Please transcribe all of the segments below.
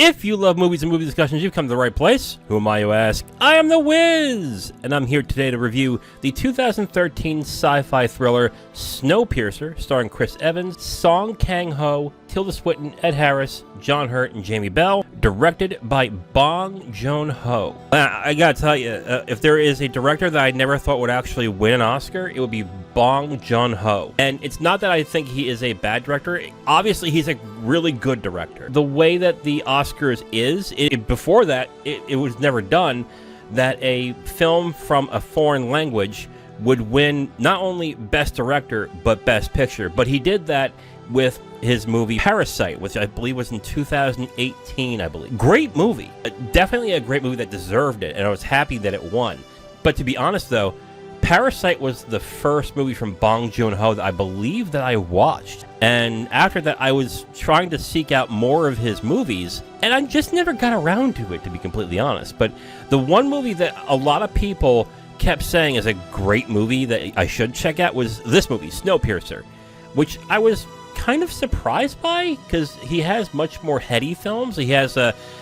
If you love movies and movie discussions, you've come to the right place. Who am I, you ask? I am The Wiz! And I'm here today to review the 2013 sci-fi thriller Snowpiercer, starring Chris Evans, Song Kang-Ho, Tilda Swinton, Ed Harris, John Hurt, and Jaime Bell, directed by Bong Joon-Ho. I gotta tell you, if there is a director that I never thought would actually win an Oscar, it would be Bong Joon-Ho. And it's not that I think he is a bad director. Obviously, he's a really good director. The way that the Oscars is, before that, it was never done that a film from a foreign language would win not only Best Director, but Best Picture. But he did that with his movie Parasite, which I believe was in 2018, I believe. Great movie. Definitely a great movie that deserved it, and I was happy that it won. But to be honest, though, Parasite was the first movie from Bong Joon-Ho that I believe that I watched. And after that, I was trying to seek out more of his movies, and I just never got around to it, to be completely honest. But the one movie that a lot of people kept saying is a great movie that I should check out was this movie, Snowpiercer, which I was kind of surprised by because he has much more heady films. He has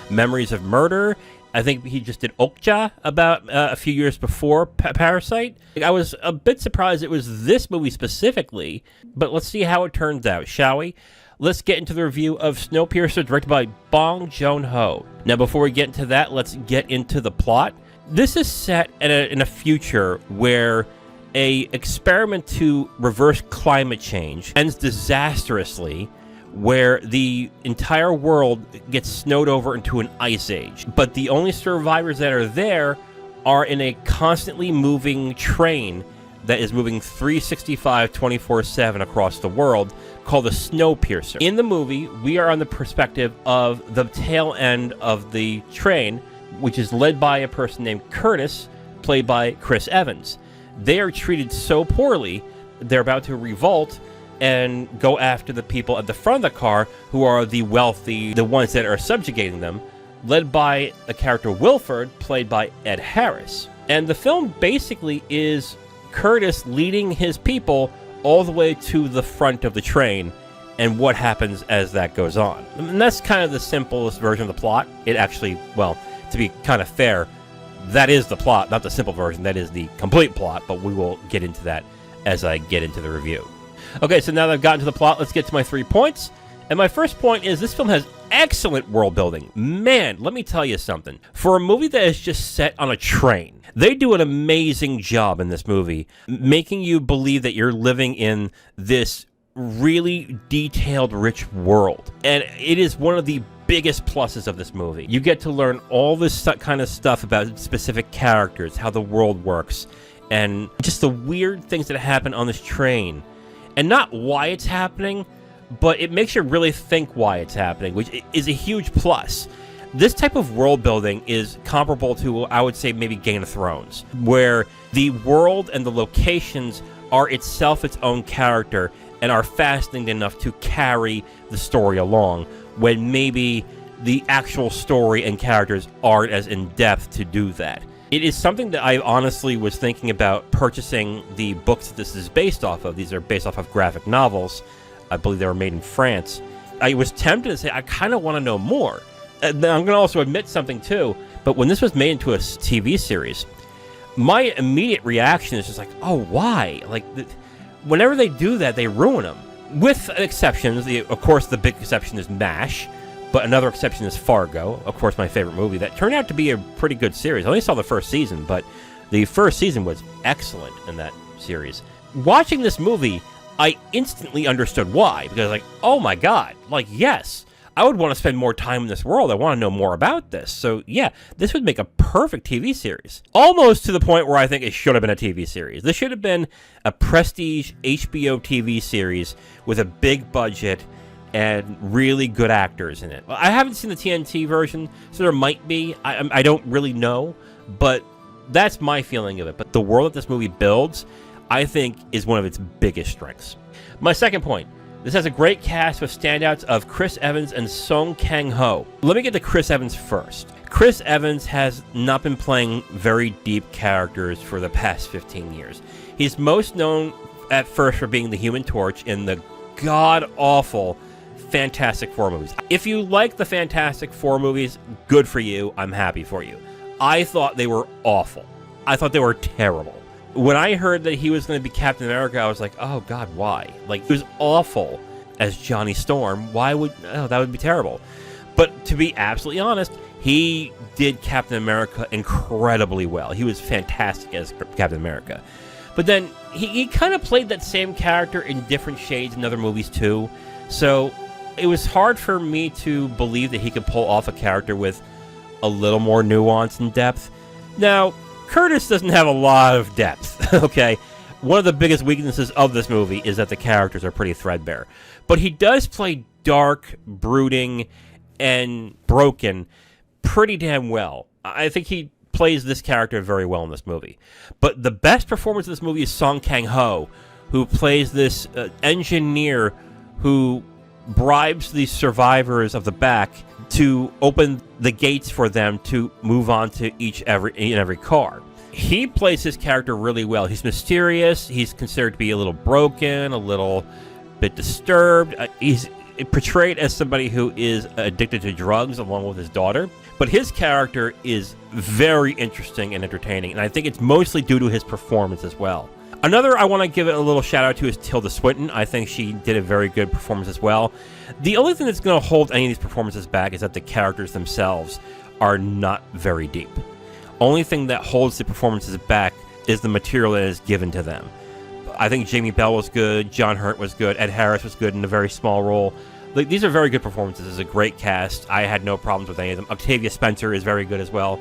Memories of Murder. I think he just did Okja about a few years before Parasite. I was a bit surprised it was this movie specifically, but let's see how it turns out, shall we? Let's get into the review of Snowpiercer, directed by Bong Joon-Ho. Now, before we get into that, let's get into the plot. This is set in a future where an experiment to reverse climate change ends disastrously, where the entire world gets snowed over into an ice age. But the only survivors that are there are in a constantly moving train that is moving 365 24/7 across the world, called the Snowpiercer. In the movie, we are on the perspective of the tail end of the train, which is led by a person named Curtis, played by Chris Evans. They are treated so poorly, they're about to revolt and go after the people at the front of the car who are the wealthy, the ones that are subjugating them, led by the character Wilford, played by Ed Harris. And the film basically is Curtis leading his people all the way to the front of the train and what happens as that goes on. And that's kind of the simplest version of the plot. It actually, well, to be kind of fair, that is the plot, not the simple version. That is the complete plot, but we will get into that as I get into the review. Okay, so now that I've gotten to the plot, let's get to my 3 points. And my first point is this film has excellent world building. Man, let me tell you something. For a movie that is just set on a train, they do an amazing job in this movie, making you believe that you're living in this really detailed, rich world. And it is one of the biggest pluses of this movie. You get to learn all this kind of stuff about specific characters, how the world works, and just the weird things that happen on this train. And not why it's happening, but it makes you really think why it's happening, which is a huge plus. This type of world building is comparable to, I would say, maybe Game of Thrones, where the world and the locations are itself its own character and are fascinating enough to carry the story along, when maybe the actual story and characters aren't as in-depth to do that. It is something that I honestly was thinking about purchasing the books that this is based off of. These are based off of graphic novels. I believe they were made in France. I was tempted to say, I kind of want to know more. And I'm going to also admit something, too. But when this was made into a TV series, my immediate reaction is just like, oh, why? Like, whenever they do that, they ruin them. With exceptions. Of course, the big exception is MASH. But another exception is Fargo, of course, my favorite movie, that turned out to be a pretty good series. I only saw the first season, but the first season was excellent in that series. Watching this movie, I instantly understood why, because like, oh my god, like, yes, I would want to spend more time in this world. I want to know more about this. So yeah, this would make a perfect TV series. Almost to the point where I think it should have been a TV series. This should have been a prestige HBO TV series with a big budget and really good actors in it. I haven't seen the TNT version, so there might be. I don't really know, but that's my feeling of it. But the world that this movie builds, I think, is one of its biggest strengths. My second point, this has a great cast with standouts of Chris Evans and Song Kang-Ho. Let me get to Chris Evans first. Chris Evans has not been playing very deep characters for the past 15 years. He's most known at first for being the Human Torch in the god-awful Fantastic Four movies. If you like the Fantastic Four movies, good for you. I'm happy for you. I thought they were awful. I thought they were terrible. When I heard that he was going to be Captain America, I was like, oh God, why? Like, he was awful as Johnny Storm. That would be terrible. But to be absolutely honest, he did Captain America incredibly well. He was fantastic as Captain America. But then he kind of played that same character in different shades in other movies too. So it was hard for me to believe that he could pull off a character with a little more nuance and depth. Now, Curtis doesn't have a lot of depth, okay? One of the biggest weaknesses of this movie is that the characters are pretty threadbare. But he does play dark, brooding, and broken pretty damn well. I think he plays this character very well in this movie. But the best performance in this movie is Song Kang-Ho, who plays this engineer who bribes the survivors of the back to open the gates for them to move on to every car. He plays his character really well. He's mysterious. He's considered to be a little broken, a little bit disturbed. He's portrayed as somebody who is addicted to drugs along with his daughter. But his character is very interesting and entertaining, and I think it's mostly due to his performance as well. Another I want to give it a little shout out to is Tilda Swinton. I think she did a very good performance as well. The only thing that's going to hold any of these performances back is that the characters themselves are not very deep. Only thing that holds the performances back is the material that is given to them. I think Jaime Bell was good, John Hurt was good, Ed Harris was good in a very small role. Like, these are very good performances. It's a great cast. I had no problems with any of them. Octavia Spencer is very good as well.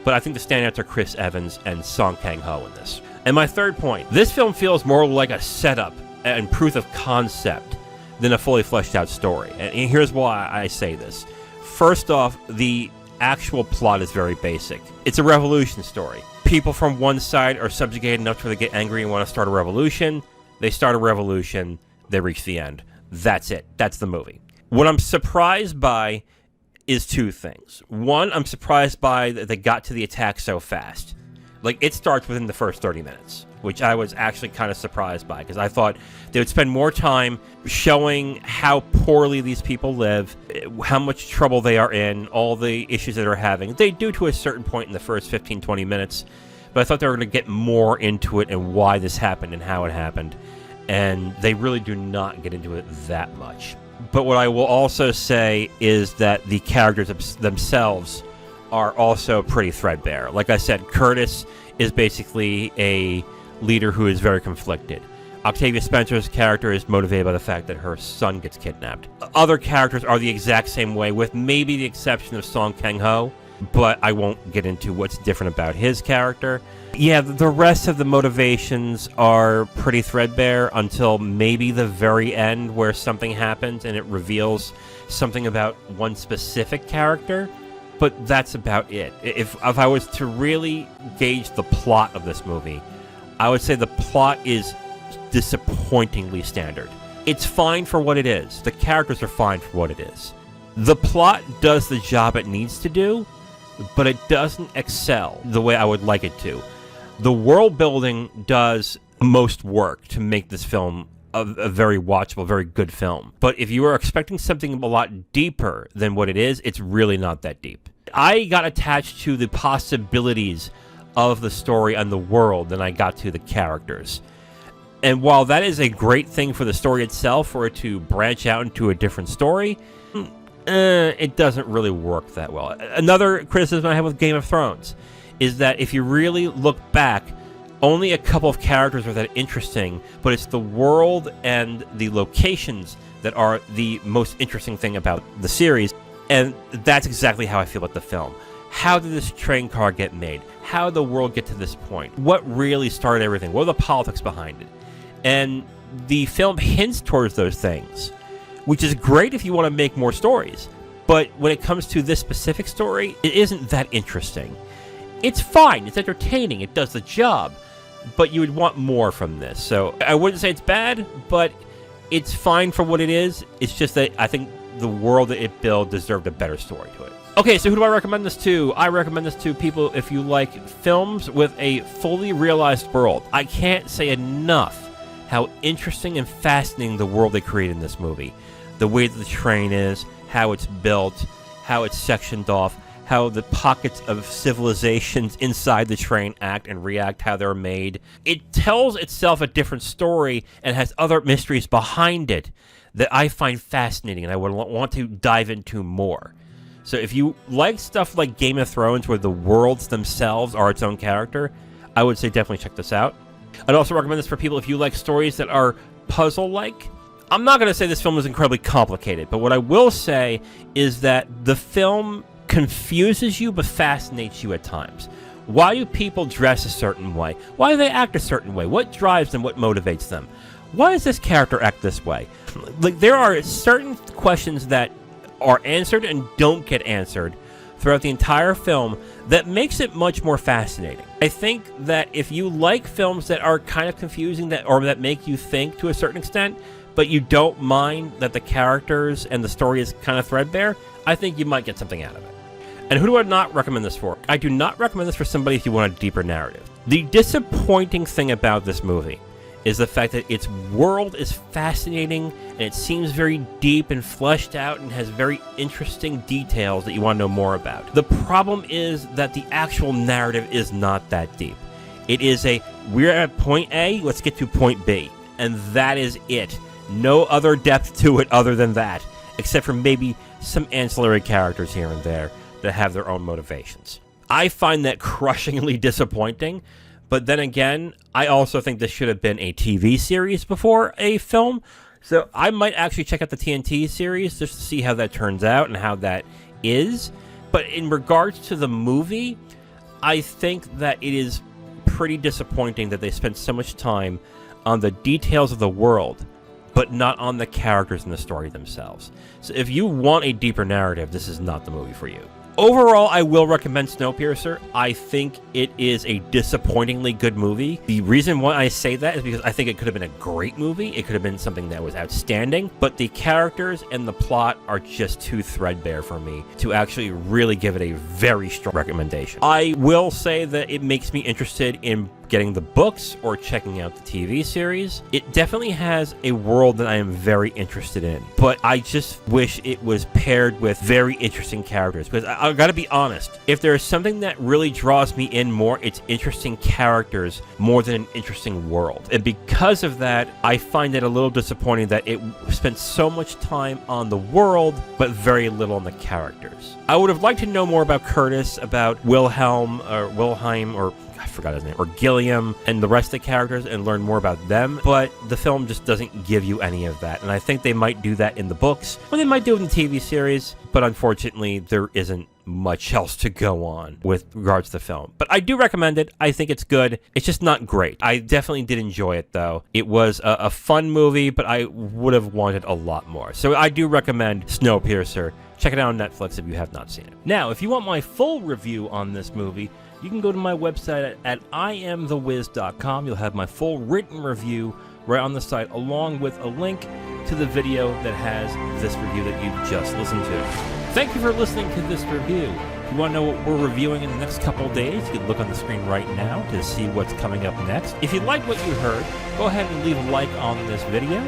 But I think the standouts are Chris Evans and Song Kang-Ho in this. And my third point, this film feels more like a setup and proof of concept than a fully fleshed out story. And here's why I say this. First off, the actual plot is very basic. It's a revolution story. People from one side are subjugated enough to where they get angry and want to start a revolution. They start a revolution. They reach the end. That's it. That's the movie. What I'm surprised by is two things. One, I'm surprised by that they got to the attack so fast. Like, it starts within the first 30 minutes, which I was actually kind of surprised by, because I thought they would spend more time showing how poorly these people live, how much trouble they are in, all the issues that they're having. They do to a certain point in the first 15, 20 minutes, but I thought they were going to get more into it and why this happened and how it happened, and they really do not get into it that much. But what I will also say is that the characters themselves are also pretty threadbare. Like I said, Curtis is basically a leader who is very conflicted. Octavia Spencer's character is motivated by the fact that her son gets kidnapped. Other characters are the exact same way, with maybe the exception of Song Kang-Ho, but I won't get into what's different about his character. Yeah, the rest of the motivations are pretty threadbare until maybe the very end, where something happens and it reveals something about one specific character. But that's about it. If I was to really gauge the plot of this movie, I would say the plot is disappointingly standard. It's fine for what it is. The characters are fine for what it is. The plot does the job it needs to do, but it doesn't excel the way I would like it to. The world building does most work to make this film a very watchable, very good film. But if you are expecting something a lot deeper than what it is, it's really not that deep. I got attached to the possibilities of the story and the world than I got to the characters. And while that is a great thing for the story itself, for it to branch out into a different story, it doesn't really work that well. Another criticism I have with Game of Thrones is that if you really look back, only a couple of characters are that interesting, but it's the world and the locations that are the most interesting thing about the series. And that's exactly how I feel about the film. How did this train car get made? How did the world get to this point? What really started everything? What are the politics behind it? And the film hints towards those things, which is great if you want to make more stories. But when it comes to this specific story, it isn't that interesting. It's fine. It's entertaining. It does the job. But you would want more from this. So I wouldn't say it's bad, but it's fine for what it is. It's just that I think the world that it built deserved a better story to it. Okay, so who do I recommend this to? I recommend this to people if you like films with a fully realized world. I can't say enough how interesting and fascinating the world they created in this movie. the way that the train is, how it's built, how it's sectioned off, how the pockets of civilizations inside the train act and react, how they're made. It tells itself a different story and has other mysteries behind it that I find fascinating and I would want to dive into more. So if you like stuff like Game of Thrones, where the worlds themselves are its own character, I would say definitely check this out. I'd also recommend this for people if you like stories that are puzzle-like. I'm not going to say this film is incredibly complicated, but what I will say is that the film confuses you but fascinates you at times. Why do people dress a certain way? Why do they act a certain way? What drives them? What motivates them? Why does this character act this way? Like, there are certain questions that are answered and don't get answered throughout the entire film that makes it much more fascinating. I think that if you like films that are kind of confusing or that make you think to a certain extent, but you don't mind that the characters and the story is kind of threadbare, I think you might get something out of it. And who do I not recommend this for? I do not recommend this for somebody if you want a deeper narrative. The disappointing thing about this movie is the fact that its world is fascinating and it seems very deep and fleshed out and has very interesting details that you want to know more about. The problem is that the actual narrative is not that deep. It is we're at point A, let's get to point B. And that is it. No other depth to it other than that, except for maybe some ancillary characters here and there that have their own motivations. I find that crushingly disappointing, but then again, I also think this should have been a TV series before a film, so I might actually check out the TNT series just to see how that turns out and how that is. But in regards to the movie, I think that it is pretty disappointing that they spent so much time on the details of the world, but not on the characters in the story themselves. So if you want a deeper narrative, this is not the movie for you. Overall, I will recommend Snowpiercer. I think it is a disappointingly good movie. The reason why I say that is because I think it could have been a great movie. It could have been something that was outstanding, but the characters and the plot are just too threadbare for me to actually really give it a very strong recommendation. I will say that it makes me interested in getting the books or checking out the TV series. It definitely has a world that I am very interested in, but I just wish it was paired with very interesting characters, because I gotta be honest, if there is something that really draws me in more, it's interesting characters more than an interesting world. And because of that, I find it a little disappointing that it spent so much time on the world, but very little on the characters. I would have liked to know more about Curtis, about Wilhelm, or I forgot his name, or Gilliam, and the rest of the characters, and learn more about them, but the film just doesn't give you any of that, and I think they might do that in the books, or they might do it in the TV series, but unfortunately, there isn't much else to go on with regards to the film. But I do recommend it. I think it's good. It's just not great. I definitely did enjoy it, though. It was a fun movie, but I would have wanted a lot more. So I do recommend Snowpiercer. Check it out on Netflix if you have not seen it. Now, if you want my full review on this movie, you can go to my website at IamTheWiz.com. You'll have my full written review right on the site, along with a link to the video that has this review that you just listened to. Thank you for listening to this review. If you want to know what we're reviewing in the next couple days, you can look on the screen right now to see what's coming up next. If you like what you heard, go ahead and leave a like on this video.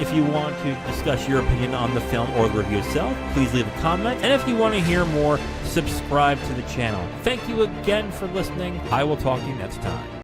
If you want to discuss your opinion on the film or the review itself, please leave a comment. And if you want to hear more, subscribe to the channel. Thank you again for listening. I will talk to you next time.